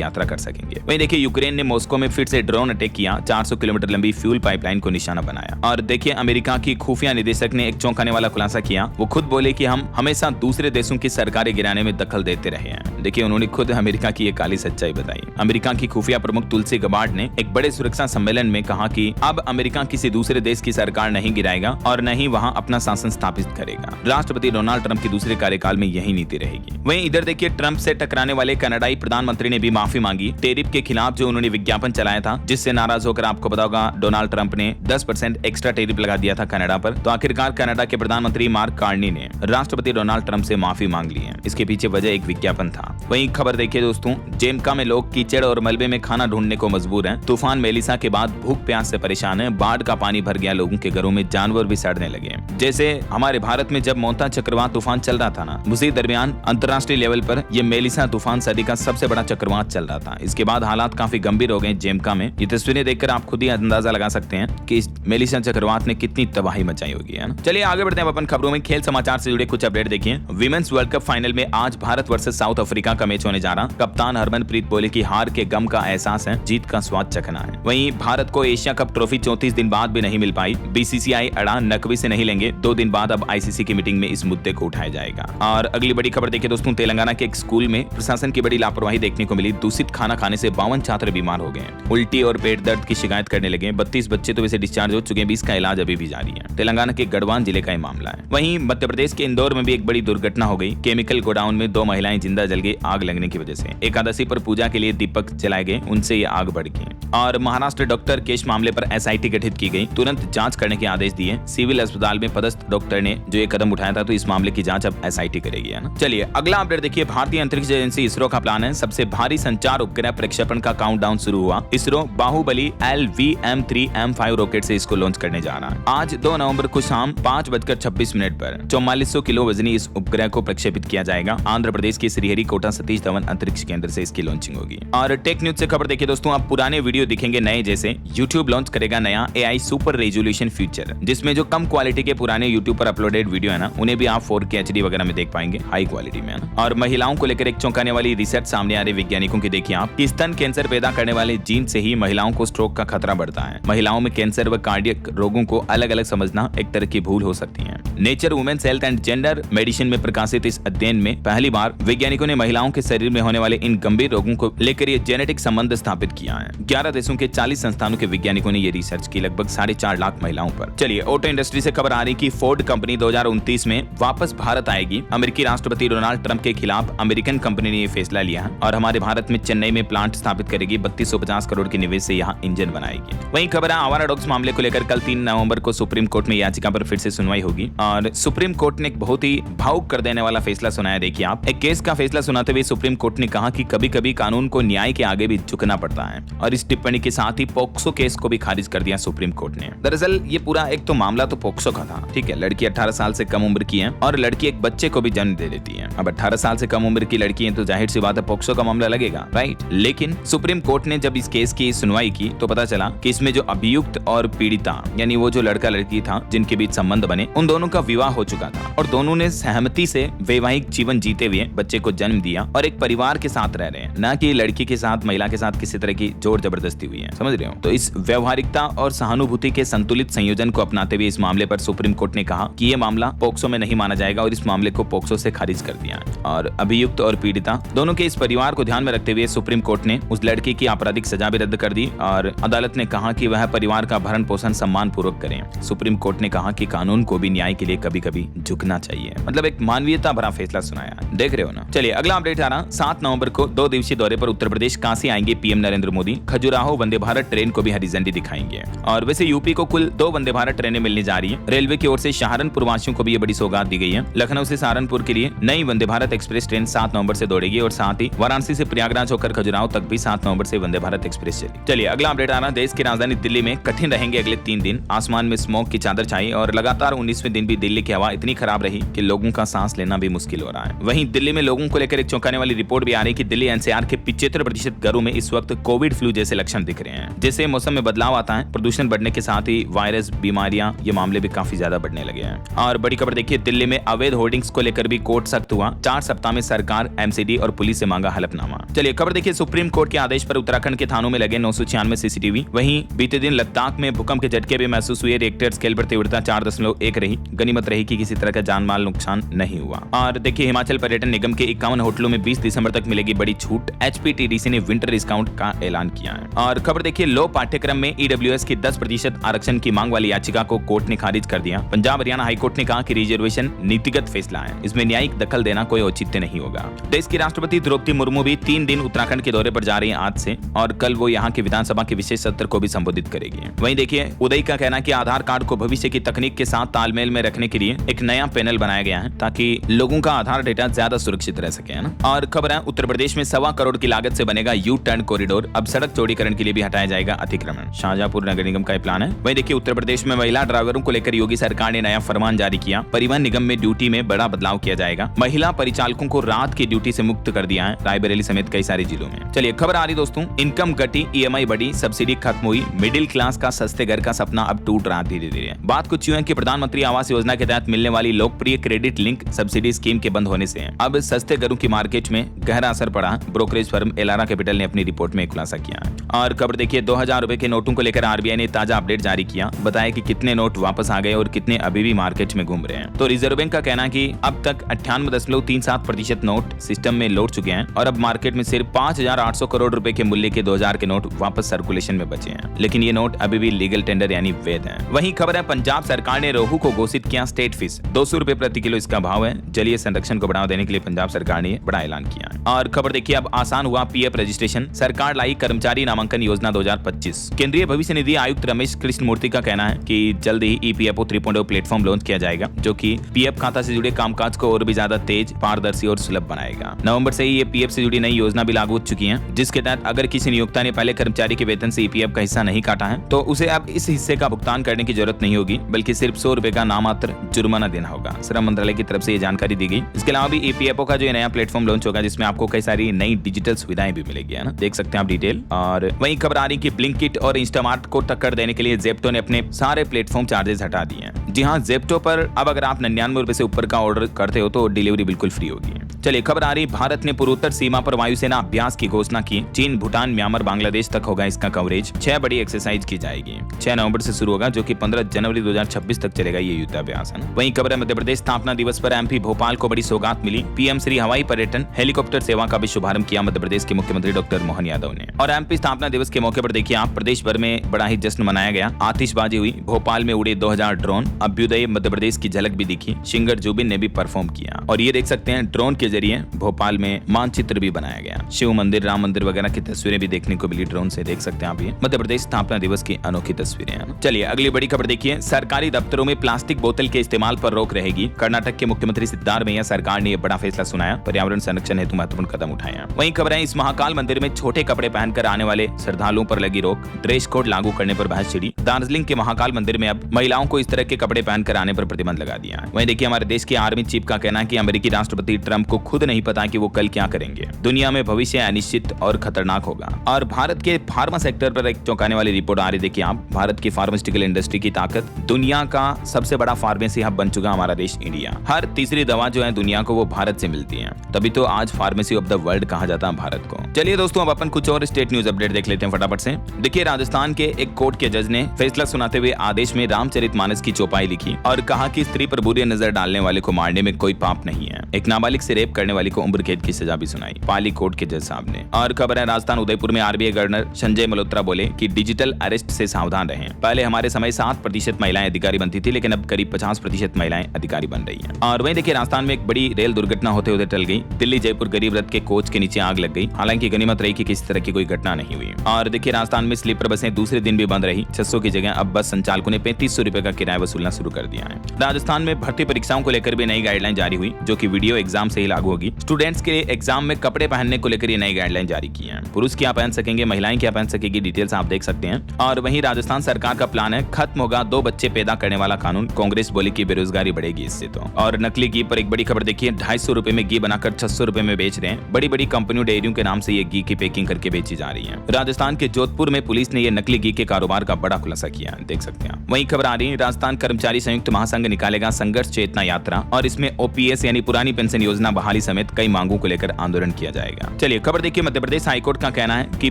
यात्रा कर सकेंगे। वहीं देखिए यूक्रेन ने मॉस्को में फिर से ड्रोन अटैक किया, 400 किलोमीटर लंबी फ्यूल पाइपलाइन को निशाना बनाया। और देखिए अमेरिका की खुफिया निदेशक ने एक चौंकाने वाला खुलासा किया। वो खुद बोले कि हम हमेशा दूसरे देशों की सरकारें गिराने में दखल देते रहे हैं। देखिए उन्होंने खुद अमेरिका की एक काली सच्चाई बताई। अमेरिका की खुफिया प्रमुख तुलसी गबार्ड ने एक बड़े सुरक्षा सम्मेलन में कहा कि अब अमेरिका किसी दूसरे देश की सरकार नहीं गिराएगा और न ही वहां अपना शासन स्थापित करेगा। राष्ट्रपति डोनाल्ड ट्रंप की दूसरे कार्यकाल में यही नीति रहेगी। वहीं इधर देखिए ट्रंप से टकराने वाले कनाडाई प्रधानमंत्री ने भी माफी मांगी टेरिफ के खिलाफ जो उन्होंने विज्ञापन चलाया था, जिससे नाराज होकर आपको पता होगा डोनाल्ड ट्रंप ने 10% एक्स्ट्रा टेरिफ लगा दिया था कनाडा पर। तो आखिरकार कनाडा के प्रधानमंत्री मार्क कार्नी ने राष्ट्रपति डोनाल्ड ट्रंप से माफी मांग ली है। इसके पीछे वजह एक विज्ञापन था। वहीं खबर देखिए दोस्तों, जेमका में लोग कीचड़ और मलबे में खाना ढूंढने को मजबूर हैं। तूफान मेलिसा के बाद भूख प्यास से परेशान है। बाढ़ का पानी भर गया लोगों के घरों में, जानवर भी सड़ने लगे। जैसे हमारे भारत में जब मोंता चक्रवात तूफान चल रहा था ना, उसी दरमियान अंतर्राष्ट्रीय लेवल पर यह मेलिसा तूफान सदी का सबसे बड़ा चक्रवात चल रहा था। इसके बाद हालात काफी गंभीर हो गए जेमका में। ये तस्वीरें देखकर आप खुद ही अंदाजा लगा सकते हैं कि इस मेलिसा चक्रवात ने कितनी तबाही मचाई होगी, है ना। चलिए आगे बढ़ते हैं अपन खबरों में। खेल समाचार से जुड़े कुछ अपडेट देखिए। विमेंस वर्ल्ड कप फाइनल में आज भारत वर्सेस साउथ अफ्रीका का मैच होने जा रहा। कप्तान हरमनप्रीत बोले कि हार के गम का एहसास है, जीत का स्वाद चखना है। वहीं भारत को एशिया कप ट्रॉफी 34 दिन बाद भी नहीं मिल पाई। बीसीसीआई अड़ा, नकवी से नहीं लेंगे। 2 दिन बाद अब आईसीसी की मीटिंग में इस मुद्दे को उठाया जाएगा। और अगली बड़ी खबर देखिए दोस्तों, तेलंगाना के एक स्कूल में प्रशासन की बड़ी लापरवाही देखने को मिली। दूषित खाना खाने से 52 छात्र बीमार हो गए। उल्टी और पेट दर्द की शिकायत करने लगे। 32 बच्चे तो वैसे डिस्चार्ज हो चुके हैं, 20 का इलाज अभी भी जारी है। तेलंगाना के गढ़वान जिले का ये मामला है। वहीं मध्य प्रदेश के इंदौर में भी एक बड़ी दुर्घटना हो गई। केमिकल गोडाउन में 2 महिलाएं जिंदा जल गई आग लगने की वजह से। एकादशी पर पूजा के लिए दीपक जलाए गए, उनसे ये आग बढ़ गई। और महाराष्ट्र डॉक्टर केस मामले पर एसआईटी गठित की गई, तुरंत जांच करने के आदेश दिए। सिविल अस्पताल में पदस्थ डॉक्टर ने जो ये कदम उठाया था, तो इस मामले की जांच अब एसआईटी करेगी, है ना। चलिए अगला अपडेट देखिए। भारतीय अंतरिक्ष एजेंसी इसरो का प्लान है सबसे भारी संचार उपग्रह प्रक्षेपण का काउंटडाउन शुरू हुआ। इसरो बाहुबली LVM-3M5 रॉकेट से इसको लॉन्च करने जा रहा है। आज 2 नवंबर को शाम 5:26 पर 4400 किलो वजनी इस उपग्रह को प्रक्षेपित किया जाएगा। आंध्र प्रदेश के श्रीहरिकोटा सतीश धवन अंतरिक्ष केंद्र से इसकी लॉन्चिंग होगी। और टेक न्यूज से खबर देखिए दोस्तों, अब पुराने वीडियो दिखेंगे नए जैसे। YouTube लॉन्च करेगा नया AI सुपर रेजोल्यूशन फीचर, जिसमें जो कम क्वालिटी के पुराने YouTube पर अपलोडेड वीडियो है ना, उन्हें भी आप 4K HD वगैरह में देख पाएंगे, हाई क्वालिटी में, है ना। और महिलाओं को लेकर एक चौंकाने वाली रिसर्च सामने आ रही वैज्ञानिकों की। देखिए आप, स्तन कैंसर पैदा करने वाले जीन से ही महिलाओं को स्ट्रोक का खतरा बढ़ता है। महिलाओं में कैंसर व कार्डियक रोगों को अलग अलग समझना एक तरह की भूल हो सकती है। Nature Women's Health and Gender Medicine में प्रकाशित इस अध्ययन में पहली बार वैज्ञानिकों ने महिलाओं के शरीर में होने वाले इन गंभीर रोगों को लेकर ये जेनेटिक संबंध स्थापित किया है। 11 देशों के 40 संस्थानों के वैज्ञानिकों ने ये रिसर्च की, लगभग 4.5 लाख महिलाओं पर। चलिए ऑटो इंडस्ट्री से खबर आ रही कि फोर्ड कंपनी 2029 में वापस भारत आएगी। अमेरिकी राष्ट्रपति डोनाल्ड ट्रंप के खिलाफ अमेरिकन कंपनी ने ये फैसला लिया है और हमारे भारत में चेन्नई में प्लांट स्थापित करेगी। 3250 करोड़ के निवेश से यहाँ इंजन बनाएगी। वहीं खबर है आवारा डॉग्स मामले को लेकर कल 3 नवंबर को सुप्रीम कोर्ट में याचिका पर फिर से सुनवाई होगी। और सुप्रीम कोर्ट ने एक बहुत ही भावुक कर देने वाला फैसला सुनाया। देखिए आप, एक केस का फैसला सुनाते हुए सुप्रीम कोर्ट ने कहा कि कभी कभी कानून को न्याय के आगे भी झुकना पड़ता है। और इस टिप्पणी के साथ ही पोक्सो केस को भी खारिज कर दिया सुप्रीम कोर्ट ने। दरअसल ये पूरा एक तो मामला तो पोक्सो का था, ठीक है। लड़की 18 साल से कम उम्र की है और लड़की एक बच्चे को भी जन्म दे देती है। अब 18 साल से कम उम्र की लड़की है तो जाहिर सी बात है पोक्सो का मामला लगेगा, राइट। लेकिन सुप्रीम कोर्ट ने जब इस केस की सुनवाई की तो पता चला कि इसमें जो अभियुक्त और पीड़िता, यानी वो जो लड़का लड़की था जिनके बीच संबंध बने, उन दोनों का विवाह हो चुका था और दोनों ने सहमति से वैवाहिक जीवन जीते हुए बच्चे को जन्म दिया और एक परिवार के साथ रह रहे हैं, ना कि लड़की के साथ, महिला के साथ किसी तरह की जोर जबरदस्ती हुई है, समझ रहे हो। तो इस व्यवहारिकता और सहानुभूति के संतुलित संयोजन को अपनाते हुए इस मामले पर सुप्रीम कोर्ट ने कहा कि ये मामला पोक्सो में नहीं माना जाएगा और इस मामले को पोक्सो से खारिज कर दिया है। और अभियुक्त और पीड़िता दोनों के इस परिवार को ध्यान में रखते हुए सुप्रीम कोर्ट ने उस लड़की की आपराधिक सजा भी रद्द कर दी और अदालत ने कहा कि वह परिवार का भरण पोषण सम्मान पूर्वक करें। सुप्रीम कोर्ट ने कहा कि कानून को भी न्याय के लिए कभी कभी झुकना चाहिए। मतलब एक मानवीयता भरा फैसला सुनाया, देख रहे हो ना। चलिए अगला अपडेट आ रहा। 7 नवंबर को 2 दिवसीय दौरे पर उत्तर प्रदेश काशी आएंगे पीएम नरेंद्र मोदी। खजुराहो वंदे भारत ट्रेन को भी हरी झंडी दिखाएंगे। और वैसे यूपी को कुल 2 वंदे भारत ट्रेनें मिलने जा रही है। रेलवे की ओर से सहारनपुर वासियों को भी ये बड़ी सौगात दी गई है। लखनऊ से सहारनपुर के लिए नई वंदे भारत एक्सप्रेस ट्रेन 7 नवंबर से दौड़ेगी और साथ ही वाराणसी से प्रयागराज होकर खजुराहो तक भी 7 नवंबर से वंदे भारत एक्सप्रेस चलेगी। चलिए अगला अपडेट आ रहा। देश की राजधानी दिल्ली में कठिन रहेंगे अगले 3 दिन। आसमान में स्मोक की चादर छाई और लगातार 19वें दिन भी दिल्ली की हवा इतनी खराब रही कि लोगों का सांस लेना भी मुश्किल हो रहा है। वहीं दिल्ली में लोगों को लेकर एक चौंकाने वाली रिपोर्ट भी आ रही है कि दिल्ली एनसीआर के 75% घरों में इस वक्त कोविड फ्लू जैसे लक्षण दिख रहे हैं। जैसे मौसम में बदलाव आता है, प्रदूषण बढ़ने के साथ ही वायरस, बीमारियां, ये मामले भी काफी ज्यादा बढ़ने लगे हैं। और बड़ी खबर देखिए, दिल्ली में अवैध होर्डिंग्स को लेकर भी कोर्ट सख्त हुआ। 4 सप्ताह में सरकार, एमसीडी और पुलिस से मांगा हलफनामा। चलिए खबर देखिए, सुप्रीम कोर्ट के आदेश पर उत्तराखंड के थानों में लगे 996 सीसीटीवी। वहीं बीते दिन लद्दाख में भूकंप के झटके भी महसूस हुए। रिएक्टर स्केल पर तीव्रता 4.1 रही। गनीमत रही कि किसी तरह का जान माल नुकसान नहीं हुआ। और देखिए, हिमाचल पर्यटन निगम के 51 होटलों में 20 दिसंबर तक मिलेगी बड़ी छूट। एचपीटीडीसी ने विंटर डिस्काउंट का ऐलान किया है। और खबर देखिए, लो पाठ्यक्रम में ईडब्ल्यूएस की 10% आरक्षण की मांग वाली याचिका को कोर्ट ने खारिज कर दिया। पंजाब हरियाणा हाईकोर्ट ने कहा कि रिजर्वेशन नीतिगत फैसला है, इसमें न्यायिक दखल देना कोई औचित्य नहीं होगा। देश की राष्ट्रपति द्रौपदी मुर्मू भी 3 दिन उत्तराखंड के दौरे पर जा रही हैं आज से, और कल वो यहाँ की विधानसभा के विशेष सत्र को भी संबोधित करेगी। वहीं देखिए, उदय का कहना है कि आधार कार्ड को भविष्य की तकनीक के साथ तालमेल में रखने के लिए एक नया पैनल बनाया गया है ताकि लोगों का आधार डेटा ज्यादा सुरक्षित रह सके, है ना। और खबर है, उत्तर प्रदेश में 1.25 करोड़ की लागत से बनेगा यू टर्न कॉरिडोर। अब सड़क चौड़ीकरण के लिए भी हटाया जाएगा अतिक्रमण। शाहजहांपुर नगर निगम का यह प्लान है। वहीं देखिए, उत्तर प्रदेश में महिला ड्राइवरों को लेकर योगी सरकार ने नया फरमान जारी किया। परिवहन निगम में ड्यूटी में बड़ा बदलाव किया जाएगा। महिला परिचालकों को रात की ड्यूटी से मुक्त कर दिया है, रायबरेली समेत कई सारे जिलों में। चलिए खबर आ रही दोस्तों, इनकम घटी, ईएमआई बढ़ी, सब्सिडी खत्म हुई। मिडिल क्लास का सस्ते घर का सपना अब टूट रहा धीरे धीरे। बात कुछ यूं है कि प्रधानमंत्री आवास योजना के तहत मिलने वाली लोकप्रिय क्रेडिट लिंक सब्सिडी स्कीम के बंद होने से अब सस्ते घरों की मार्केट में गहरा असर पड़ा। ब्रोकरेज फर्म एलारा कैपिटल ने अपनी रिपोर्ट में खुलासा किया। और खबर देखिए, 2000 रुपए के नोटों को लेकर आरबीआई ने ताजा अपडेट जारी किया। बताया कि कितने नोट वापस आ गए और कितने अभी भी मार्केट में घूम रहे हैं। तो रिजर्व बैंक का कहना है कि अब तक 98.37% नोट सिस्टम में लौट चुके हैं और अब मार्केट में सिर्फ 5800 करोड़ रुपए के मूल्य के 2000 के नोट वापस सर्कुलेशन में बचे हैं। लेकिन ये नोट अभी भी लीगल टेंडर यानी वैध हैं। वहीं खबर है, पंजाब सरकार ने रोहू को घोषित किया स्टेट फिश। 200 रुपए प्रति किलो इसका भाव है। जलीय संरक्षण को बढ़ावा देने के लिए पंजाब सरकार ने बड़ा ऐलान किया है। और खबर देखिए, अब आसान हुआ पीएफ रजिस्ट्रेशन। सरकार लाई कर्मचारी नामांकन योजना 2025। केंद्रीय भविष्य निधि आयुक्त रमेश कृष्णमूर्ति का कहना है कि जल्द ही ईपीएफओ 3.0 प्लेटफॉर्म लॉन्च किया जाएगा, जो कि पीएफ खाता से जुड़े कामकाज को और भी ज्यादा तेज, पारदर्शी और सुलभ बनाएगा। नवंबर से ही ये पीएफ से जुड़ी नई योजना भी लागू हो चुकी है, जिसके तहत अगर किसी नियोक्ता ने पहले कर्मचारी के वेतन से ईपीएफ का हिस्सा नहीं काटा है तो उसे अब इस हिस्से का भुगतान करने की जरूरत नहीं होगी, बल्कि सिर्फ 100 रुपए का नामात्र जुर्माना देना होगा। श्रम मंत्रालय की तरफ से ये जानकारी दी गई। इसके अलावा भी ईपीएफओ का जो नया प्लेटफॉर्म लॉन्च होगा, जिसमें आपको कई सारी नई डिजिटल सुविधाएं भी मिलेगी, है ना। देख सकते हैं आप डिटेल। और वहीं खबर आ रही कि ब्लिंकिट और इंस्टामार्ट को टक्कर देने के लिए जेप्टो ने अपने सारे प्लेटफॉर्म चार्जेस हटा दिए हैं। जी हाँ, जेप्टो पर अब अगर आप 99 रुपए से ऊपर का ऑर्डर करते हो तो डिलीवरी बिल्कुल फ्री होगी। चलिए खबर आ रही, भारत ने पूर्वोत्तर सीमा पर वायुसेना अभ्यास की घोषणा की। चीन, भूटान, म्यांमार, बांग्लादेश तक होगा इसका कवरेज। 6 बड़ी एक्सरसाइज की जाएगी। 6 नवंबर से शुरू होगा, जो कि 15 जनवरी 2026 तक चलेगा ये युद्धाभ्यास, है ना। वहीं खबर है, मध्य प्रदेश स्थापना दिवस पर एमपी भोपाल को बड़ी सौगात मिली। पीएम श्री हवाई पर्यटन हेलीकॉप्टर सेवा का भी शुभारंभ किया मध्य प्रदेश के मुख्यमंत्री डॉक्टर मोहन यादव ने। और एमपी स्थापना दिवस के मौके पर देखिए आप, प्रदेश भर में बड़ा ही जश्न मनाया गया। आतिशबाजी हुई, भोपाल में उड़े 2000 ड्रोन, अभ्युदय मध्य प्रदेश की झलक भी दिखी। सिंगर जुबिन ने भी परफॉर्म किया। और ये देख सकते हैं, ड्रोन के जरिए भोपाल में मानचित्र भी बनाया गया। शिव मंदिर, राम मंदिर वगैरह की तस्वीरें भी देखने को मिली ड्रोन से। देख सकते हैं आप, ये मध्य प्रदेश स्थापना दिवस की अनोखी तस्वीरें हैं। चलिए अगली बड़ी खबर देखिए, सरकारी दफ्तरों में प्लास्टिक बोतल के इस्तेमाल पर रोक रहेगी। कर्नाटक के मुख्यमंत्री सिद्धारमैया सरकार ने यह बड़ा फैसला सुनाया। पर्यावरण संरक्षण हेतु महत्वपूर्ण कदम उठाया। वहीं खबर है, इस महाकाल मंदिर में छोटे कपड़े पहनकर आने वाले श्रद्धालुओं पर लगी रोक। ड्रेस कोड लागू करने पर बहस छिड़ी। दार्जिलिंग के महाकाल मंदिर में अब महिलाओं को इस तरह के कपड़े पहनकर आने पर प्रतिबंध लगा दिया है। वहीं देखिए, हमारे देश के आर्मी चीफ का कहना है कि अमेरिकी राष्ट्रपति ट्रंप को खुद नहीं पता कि वो कल क्या करेंगे। दुनिया में भविष्य अनिश्चित और खतरनाक होगा। और भारत के फार्मा सेक्टर पर एक चौंकाने वाली रिपोर्ट आ रही। देखिए आप, भारत की फार्मास्यूटिकल इंडस्ट्री की ताकत, दुनिया का सबसे बड़ा फार्मेसी हब बन चुका हमारा देश इंडिया। हर तीसरी दवा जो है दुनिया को वो भारत से मिलती है, तभी तो आज फार्मेसी ऑफ द वर्ल्ड कहा जाता है भारत को। चलिए दोस्तों, अब अपन कुछ और स्टेट न्यूज अपडेट देख लेते हैं फटाफट से। देखिए, राजस्थान के एक कोर्ट के जज ने फैसला सुनाते हुए आदेश में रामचरितमानस की चौपाई लिखी और कहा कि स्त्री पर बुरी नजर डालने वाले को मारने में कोई पाप नहीं है। एक नाबालिग से रेप करने वाली को उम्र कैद की सजा भी सुनाई पाली कोर्ट के जज साहब ने। और खबर है राजस्थान उदयपुर में आरबीआई गवर्नर संजय मल्होत्रा बोले कि डिजिटल अरेस्ट से सावधान रहें। पहले हमारे समय 7% महिलाएं अधिकारी बनती थी, लेकिन अब करीब 50% महिलाएं अधिकारी बन रही हैं। और वहीं देखिए, राजस्थान में एक बड़ी रेल दुर्घटना होते होते टल गई। दिल्ली जयपुर गरीब रथ के कोच के नीचे आग लग गई। हालांकि गनीमत रही कि किसी तरह की कोई घटना नहीं हुई। और देखिए, राजस्थान में स्लीपर बसें दूसरे दिन भी बंद रही। 600 की जगह अब बस संचालकों ने 3500 रुपए का किराया वसूलना शुरू कर दिया है। राजस्थान में भर्ती परीक्षाओं को लेकर भी नई गाइडलाइन जारी हुई, जो कि वीडियो एग्जाम से ही लागू होगी। स्टूडेंट्स के लिए एग्जाम में कपड़े पहनने को लेकर ये नई गाइडलाइन जारी की है। पुरुष क्या पहन सकेंगे, महिलाएं क्या पहन सकेगी, डिटेल्स आप देख सकते हैं। और वहीं राजस्थान सरकार का प्लान है, खत्म होगा 2 बच्चे पैदा करने वाला कानून। कांग्रेस बोली कि बेरोजगारी बढ़ेगी इससे तो। और नकली घी पर एक बड़ी खबर देखिए, 250 रुपए में घी बनाकर 600 रुपए में बेच रहे हैं। बड़ी बड़ी कंपनियों डेयरियों के नाम से ये घी की पैकिंग करके बेची जा रही है। राजस्थान के जोधपुर में पुलिस ने ये नकली घी के कारोबार का बड़ा खुलासा किया, देख सकते हैं। वहीं खबर आ रही है, राजस्थान कर्मचारी संयुक्त महासंघ निकालेगा संघर्ष चेतना यात्रा और इसमें ओपीएस यानी पुरानी पेंशन योजना बहाली समेत कई मांगों को लेकर आंदोलन किया जाएगा। चलिए खबर देखिए, मध्य प्रदेश हाईकोर्ट का कहना है कि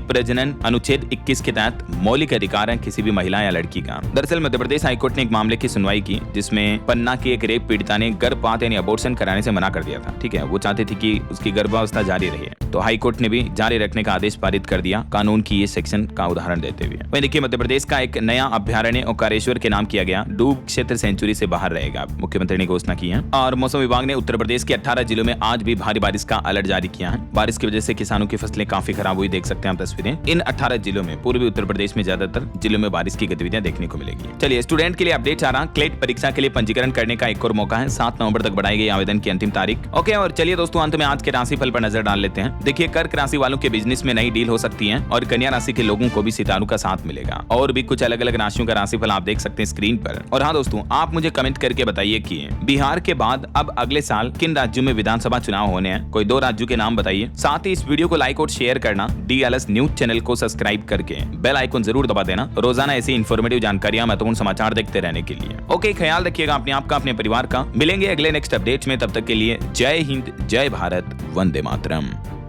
प्रजनन अनुच्छेद 21 के तहत मौलिक अधिकार है किसी भी महिला या लड़की का। दरअसल मध्य प्रदेश हाईकोर्ट ने एक मामले की सुनवाई की, जिसमें पन्ना की एक रेप पीड़िता ने गर्भपात यानी अबॉर्शन कराने से मना कर दिया था। ठीक है, वो चाहती थी कि उसकी गर्भावस्था जारी रहे, तो हाईकोर्ट ने भी जारी रखने का आदेश पारित कर दिया, कानून की ये सेक्शन का उदाहरण देते हुए। वहीं देखिए, मध्य प्रदेश का एक नया अभ्यारण्य ओंकारेश्वर के नाम किया गया, डूब क्षेत्र सेंचुरी से बाहर रहेगा, मुख्यमंत्री ने घोषणा की है। और मौसम विभाग ने उत्तर प्रदेश के 18 जिलों में आज भी भारी बारिश का अलर्ट जारी किया है। बारिश की वजह से किसानों की फसलें काफी खराब हुई, देख सकते हैं आप तस्वीरें। इन 18 जिलों में, पूर्वी उत्तर प्रदेश में ज्यादातर जिलों में बारिश की गतिविधियां देखने को मिलेगी। चलिए, स्टूडेंट के लिए अपडेट आ रहा, क्लेट परीक्षा के लिए पंजीकरण करने का एक और मौका है। 7 नवंबर तक बढ़ाई गई आवेदन की अंतिम तारीख। ओके, और चलिए दोस्तों, अंत में आज के राशिफल पर नजर डाल लेते हैं। देखिए, कर्क राशि वालों के बिजनेस में नई डील हो सकती है और कन्या राशि के लोगों को भी सितारों का साथ मिलेगा। और भी कुछ अलग अलग राशियों का राशिफल आप देख सकते हैं स्क्रीन पर। और हाँ दोस्तों, आप मुझे कमेंट करके बताइए कि बिहार के बाद अब अगले साल किन राज्यों में विधानसभा चुनाव होने हैं। कोई 2 राज्यों के नाम बताइए। साथ ही इस वीडियो को लाइक और शेयर करना, DLS न्यूज चैनल को सब्सक्राइब करके बेल आइकन जरूर दबा देना, रोजाना ऐसी इन्फॉर्मेटिव जानकारियां, महत्वपूर्ण समाचार देखते रहने के लिए। ओके, ख्याल रखिएगा अपने आप का, अपने परिवार का। मिलेंगे अगले नेक्स्ट अपडेट में, तब तक के लिए जय हिंद, जय भारत, वंदे मातरम।